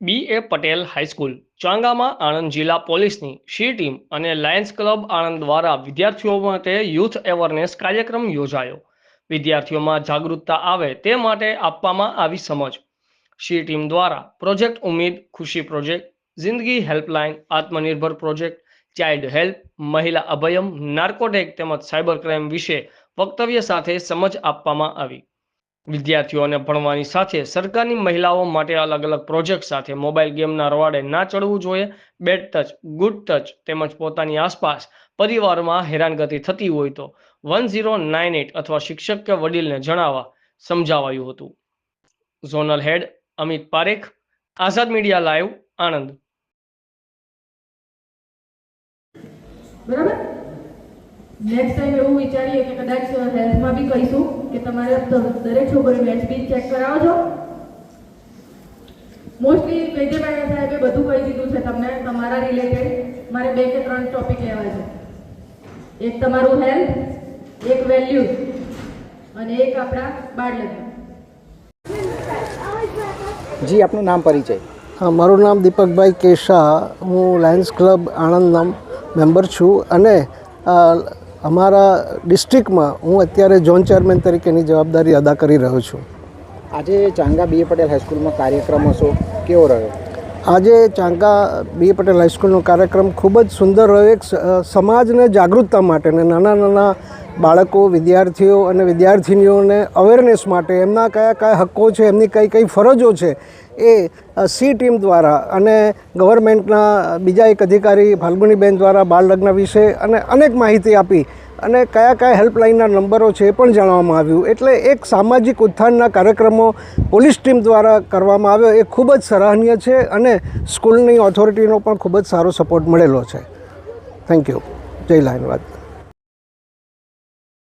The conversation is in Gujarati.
બી.એ. પટેલ હાઈસ્કૂલ ચાંગામાં આણંદ જિલ્લા પોલીસની સી ટીમ અને લાયન્સ ક્લબ આણંદ દ્વારા વિદ્યાર્થીઓ માટે યુથ એવરનેસ કાર્યક્રમ યોજાયો। વિદ્યાર્થીઓમાં જાગૃતતા આવે તે માટે આપવામાં આવી સમજ। સી ટીમ દ્વારા પ્રોજેક્ટ ઉમ્મીદ, ખુશી પ્રોજેક્ટ, જિંદગી હેલ્પલાઇન, આત્મનિર્ભર પ્રોજેક્ટ, ચાઇલ્ડ હેલ્પ, મહિલા અભયમ, નાર્કોટેક તેમજ સાયબર ક્રાઇમ વિશે વક્તવ્ય સાથે સમજ આપવામાં આવી। વિદ્યાર્થીઓને ભણવાની સાથે સરકારની મહિલાઓ માટે અલગ અલગ પ્રોજેક્ટ સાથે મોબાઈલ ગેમના રવાડે ના ચડવું જોઈએ। બેડ ટચ, ગુડ ટચ તેમજ પોતાની આસપાસ પરિવારમાં હેરાનગતિ થતી હોય તો 1098 અથવા શિક્ષક કે વડીલને જણાવવા સમજાવાયું હતું। ઝોનલ હેડ અમિત પારેખ, આઝાદ મીડિયા લાઈવ, આણંદ। બરાબર, નેક્સ્ટ ટાઈમ એવું વિચારીએ કે કદાચ હેલ્થમાં બી કહીશું કે તમારે દરેક છોકરીનું એચબી ચેક કરાવજો। મોસ્ટલી વૈદ્યભાઈ સાહેબે બધું કહી દીધું છે તમને તમારા રિલેટેડ। મારે 2 કે 3 ટોપિક લેવા છે। એક તમારું હેલ્થ, એક વેલ્યુઝ અને એક આપણા બાળ લગ્ન। જી, આપનું નામ પરિચય? હા, મારું નામ દીપકભાઈ કે શાહ, હું લાયન્સ ક્લબ આણંદનો મેમ્બર છું અને અમારા ડિસ્ટ્રિક્ટમાં હું અત્યારે ઝોન ચેરમેન તરીકેની જવાબદારી અદા કરી રહ્યો છું। આજે ચાંગા બી.એ. પટેલ હાઈસ્કૂલમાં કાર્યક્રમ હશો, કેવો રહ્યો? આજે ચાંગા બી.એ. પટેલ હાઈસ્કૂલનો કાર્યક્રમ ખૂબ જ સુંદર રહ્યો। એક સમાજને જાગૃતતા માટે ને નાના બાળકો, વિદ્યાર્થીઓ અને વિદ્યાર્થિનીઓને અવેરનેસ માટે એમના કયા હક્કો છે, એમની કઈ ફરજો છે એ સી ટીમ દ્વારા અને ગવર્મેન્ટના બીજા એક અધિકારી ફાલ્ગુનીબેન દ્વારા બાળ લગ્ન વિશે અને અનેક માહિતી આપી અને કયા હેલ્પલાઇનના નંબરો છે એ પણ જાણવામાં આવ્યું। એટલે એક સામાજિક ઉત્થાનના કાર્યક્રમો પોલીસ ટીમ દ્વારા કરવામાં આવ્યો એ ખૂબ જ સરાહનીય છે અને સ્કૂલની ઓથોરિટીનો પણ ખૂબ જ સારો સપોર્ટ મળેલો છે। Thank you. જય લાયનવાદ।